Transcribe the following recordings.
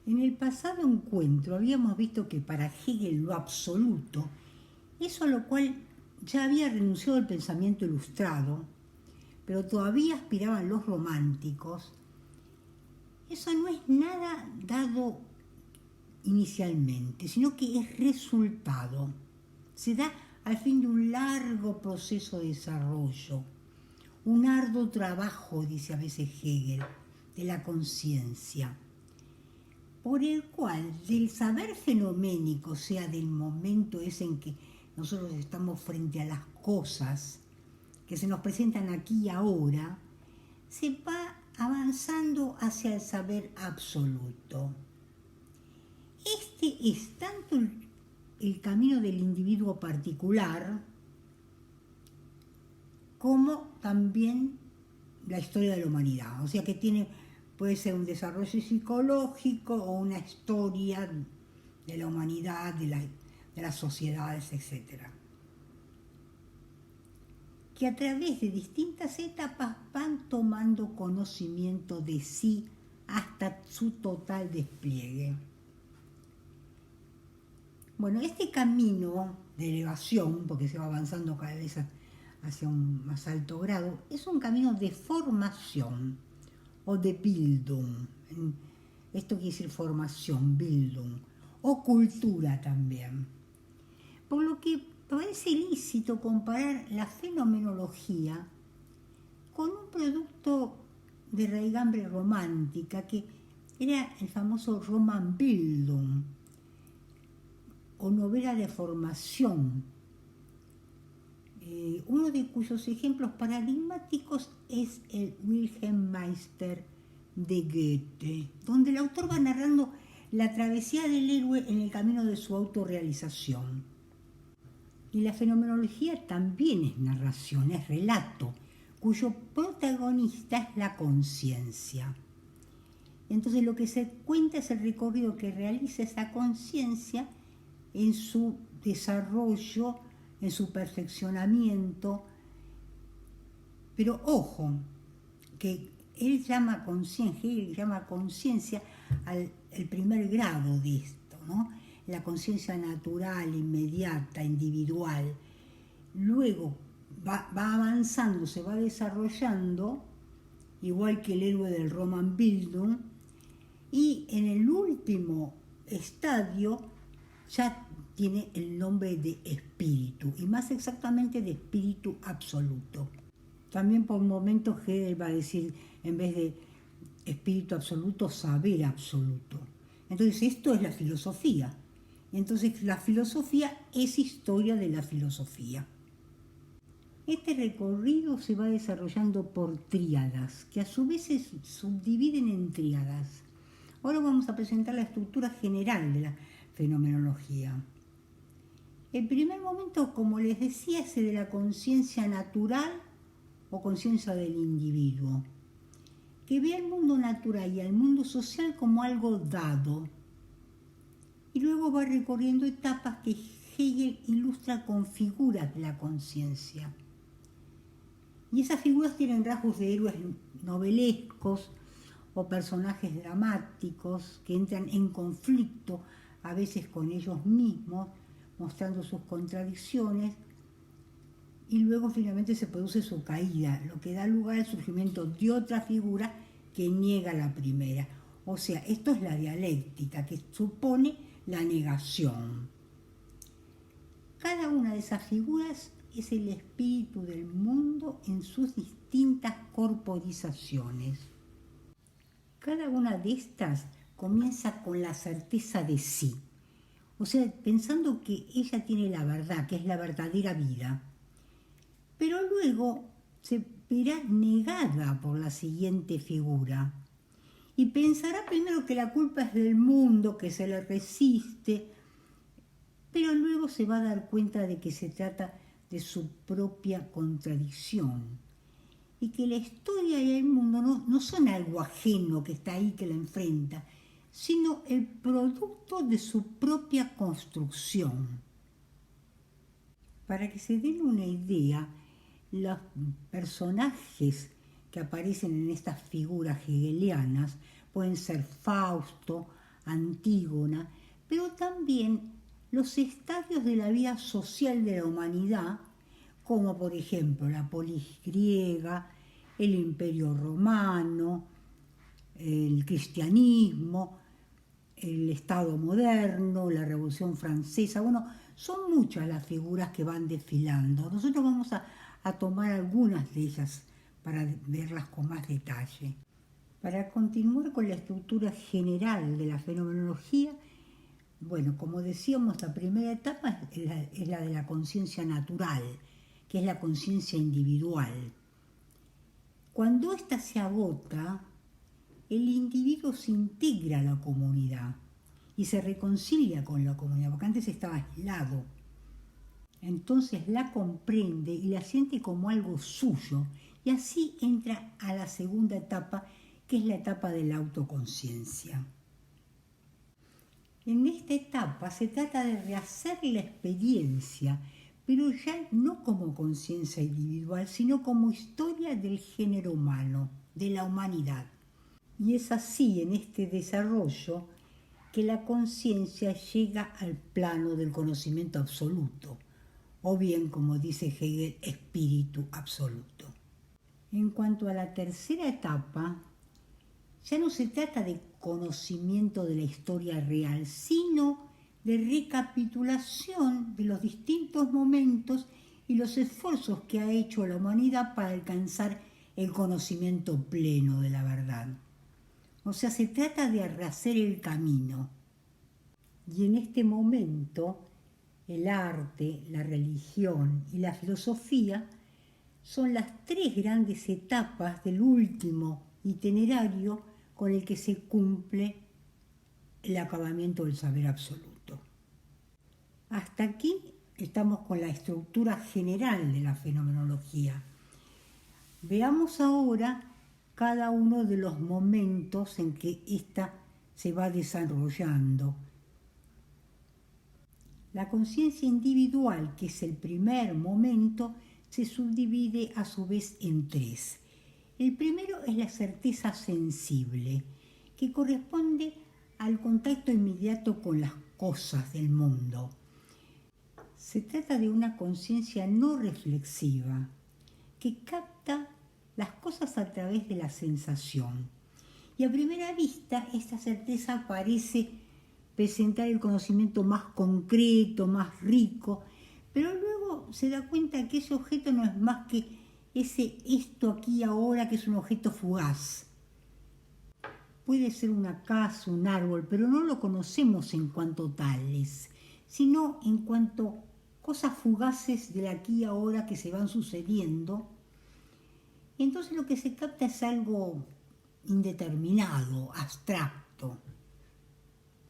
En el pasado encuentro habíamos visto que para Hegel lo absoluto, eso a lo cual ya había renunciado el pensamiento ilustrado, pero todavía aspiraban los románticos, eso no es nada dado inicialmente, sino que es resultado. Se da al fin de un largo proceso de desarrollo, un arduo trabajo, dice a veces Hegel, de la conciencia, por el cual del saber fenoménico, o sea, del momento ese en que nosotros estamos frente a las cosas que se nos presentan aquí y ahora, se va avanzando hacia el saber absoluto. Este es tanto el camino del individuo particular como también la historia de la humanidad. O sea que puede ser un desarrollo psicológico o una historia de la humanidad, de las sociedades, etc. Que a través de distintas etapas van tomando conocimiento de sí hasta su total despliegue. Bueno, este camino de elevación, porque se va avanzando cada vez hacia un más alto grado, es un camino de formación o de Bildung. Esto quiere decir formación, Bildung, o cultura también. Por lo que parece lícito comparar la fenomenología con un producto de raigambre romántica que era el famoso Romanbildung, o novela de formación, uno de cuyos ejemplos paradigmáticos es el Wilhelm Meister de Goethe, donde el autor va narrando la travesía del héroe en el camino de su autorrealización. Y la fenomenología también es narración, es relato, cuyo protagonista es la conciencia. Entonces lo que se cuenta es el recorrido que realiza esa conciencia en su desarrollo, en su perfeccionamiento. Pero ojo, que él llama conciencia al primer grado de esto, ¿no? La conciencia natural, inmediata, individual. Luego va avanzando, se va desarrollando, igual que el héroe del Romanbildung, y en el último estadio ya tiene el nombre de espíritu, y más exactamente de espíritu absoluto. También por momentos Hegel va a decir, en vez de espíritu absoluto, saber absoluto. Entonces esto es la filosofía. Entonces la filosofía es historia de la filosofía. Este recorrido se va desarrollando por tríadas, que a su vez se subdividen en tríadas. Ahora vamos a presentar la estructura general de la fenomenología. El primer momento, como les decía, es el de la conciencia natural o conciencia del individuo, que ve al mundo natural y al mundo social como algo dado. Y luego va recorriendo etapas que Hegel ilustra con figuras de la conciencia. Y esas figuras tienen rasgos de héroes novelescos o personajes dramáticos que entran en conflicto a veces con ellos mismos, mostrando sus contradicciones, y luego finalmente se produce su caída, lo que da lugar al surgimiento de otra figura que niega la primera. O sea, esto es la dialéctica, que supone la negación. Cada una de esas figuras es el espíritu del mundo en sus distintas corporizaciones. Cada una de estas comienza con la certeza de sí, o sea, pensando que ella tiene la verdad, que es la verdadera vida. Pero luego se verá negada por la siguiente figura y pensará primero que la culpa es del mundo, que se le resiste, pero luego se va a dar cuenta de que se trata de su propia contradicción y que la historia y el mundo no son algo ajeno que está ahí, que la enfrenta, sino el producto de su propia construcción. Para que se den una idea, los personajes que aparecen en estas figuras hegelianas pueden ser Fausto, Antígona, pero también los estadios de la vida social de la humanidad, como por ejemplo la polis griega, el Imperio Romano, el cristianismo, el Estado moderno, la Revolución Francesa. Bueno, son muchas las figuras que van desfilando. Nosotros vamos a tomar algunas de ellas para verlas con más detalle. Para continuar con la estructura general de la fenomenología, bueno, como decíamos, la primera etapa es la de la conciencia natural, que es la conciencia individual. Cuando ésta se agota, el individuo se integra a la comunidad y se reconcilia con la comunidad, porque antes estaba aislado. Entonces la comprende y la siente como algo suyo, y así entra a la segunda etapa, que es la etapa de la autoconciencia. En esta etapa se trata de rehacer la experiencia, pero ya no como conciencia individual, sino como historia del género humano, de la humanidad. Y es así, en este desarrollo, que la conciencia llega al plano del conocimiento absoluto, o bien, como dice Hegel, espíritu absoluto. En cuanto a la tercera etapa, ya no se trata de conocimiento de la historia real, sino de recapitulación de los distintos momentos y los esfuerzos que ha hecho la humanidad para alcanzar el conocimiento pleno de la verdad. O sea, se trata de rehacer el camino. Y en este momento, el arte, la religión y la filosofía son las tres grandes etapas del último itinerario con el que se cumple el acabamiento del saber absoluto. Hasta aquí estamos con la estructura general de la fenomenología. Veamos ahora cada uno de los momentos en que ésta se va desarrollando. La conciencia individual, que es el primer momento, se subdivide a su vez en tres. El primero es la certeza sensible, que corresponde al contacto inmediato con las cosas del mundo. Se trata de una conciencia no reflexiva, que capta las cosas a través de la sensación. Y a primera vista, esta certeza parece presentar el conocimiento más concreto, más rico, pero luego se da cuenta que ese objeto no es más que esto aquí y ahora, que es un objeto fugaz. Puede ser una casa, un árbol, pero no lo conocemos en cuanto tales, sino en cuanto cosas fugaces del aquí y ahora que se van sucediendo. Y entonces lo que se capta es algo indeterminado, abstracto.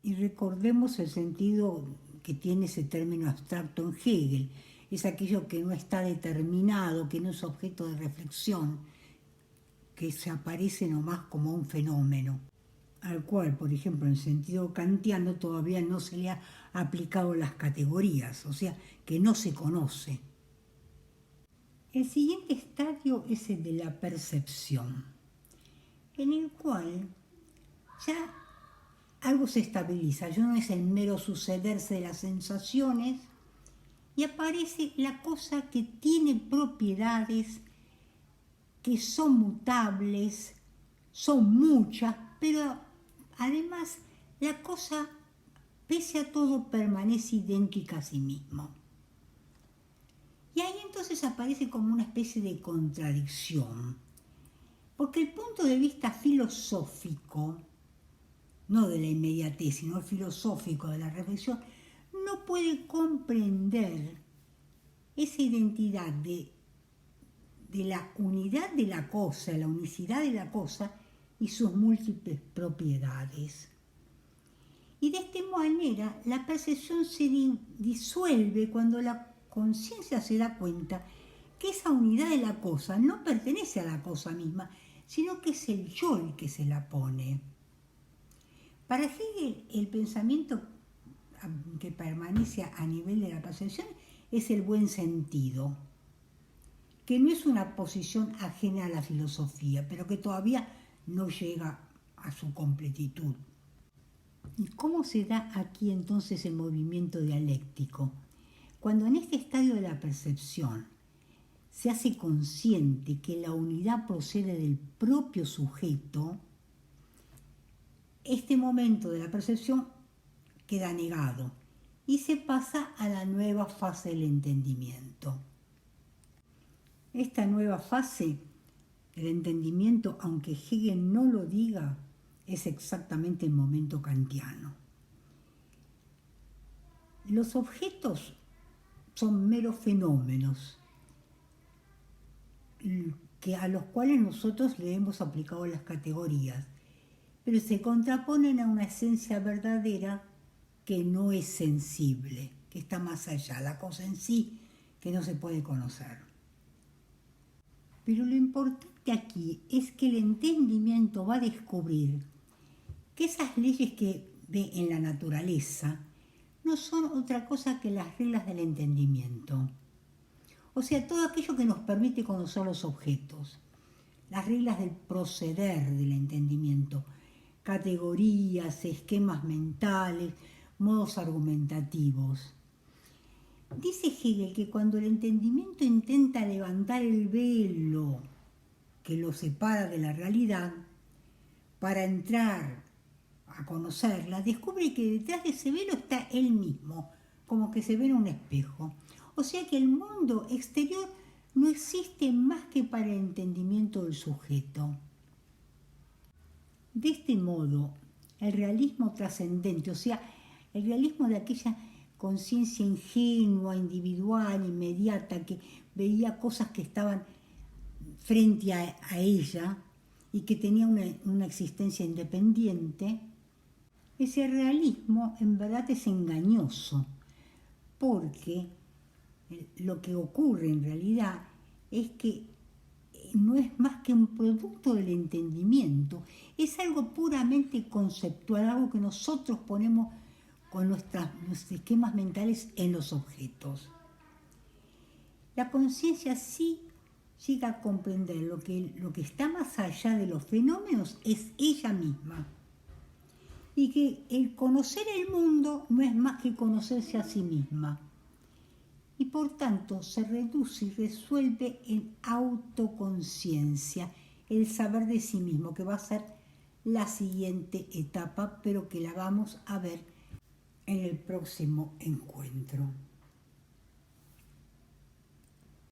Y recordemos el sentido que tiene ese término abstracto en Hegel. Es aquello que no está determinado, que no es objeto de reflexión, que se aparece nomás como un fenómeno, al cual, por ejemplo, en sentido kantiano todavía no se le ha aplicado las categorías, o sea, que no se conoce. El siguiente estadio es el de la percepción, en el cual ya algo se estabiliza, ya no es el mero sucederse de las sensaciones, y aparece la cosa que tiene propiedades que son mutables, son muchas, pero además la cosa, pese a todo, permanece idéntica a sí mismo. Y ahí entonces aparece como una especie de contradicción, porque el punto de vista filosófico, no de la inmediatez, sino el filosófico de la reflexión, no puede comprender esa identidad de la unidad de la cosa, la unicidad de la cosa y sus múltiples propiedades. Y de esta manera la percepción se disuelve cuando la conciencia se da cuenta que esa unidad de la cosa no pertenece a la cosa misma, sino que es el yo el que se la pone. Para Hegel, el pensamiento que permanece a nivel de la percepción es el buen sentido, que no es una posición ajena a la filosofía, pero que todavía no llega a su completitud. ¿Y cómo se da aquí entonces el movimiento dialéctico? Cuando en este estadio de la percepción se hace consciente que la unidad procede del propio sujeto, este momento de la percepción queda negado y se pasa a la nueva fase del entendimiento. Esta nueva fase del entendimiento, aunque Hegel no lo diga, es exactamente el momento kantiano. Los objetos son meros fenómenos a los cuales nosotros le hemos aplicado las categorías, pero se contraponen a una esencia verdadera que no es sensible, que está más allá, la cosa en sí que no se puede conocer. Pero lo importante aquí es que el entendimiento va a descubrir que esas leyes que ve en la naturaleza no son otra cosa que las reglas del entendimiento. O sea, todo aquello que nos permite conocer los objetos, las reglas del proceder del entendimiento, categorías, esquemas mentales, modos argumentativos. Dice Hegel que cuando el entendimiento intenta levantar el velo que lo separa de la realidad, para entrar a conocerla, descubre que detrás de ese velo está él mismo, como que se ve en un espejo. O sea que el mundo exterior no existe más que para el entendimiento del sujeto. De este modo, el realismo trascendente, o sea, el realismo de aquella conciencia ingenua, individual, inmediata, que veía cosas que estaban frente a ella y que tenía una existencia independiente, ese realismo en verdad es engañoso, porque lo que ocurre en realidad es que no es más que un producto del entendimiento, es algo puramente conceptual, algo que nosotros ponemos con nuestros esquemas mentales en los objetos. La conciencia sí llega a comprender lo que está más allá de los fenómenos es ella misma. Y que el conocer el mundo no es más que conocerse a sí misma. Y por tanto se reduce y resuelve en autoconciencia, el saber de sí mismo, que va a ser la siguiente etapa, pero que la vamos a ver en el próximo encuentro.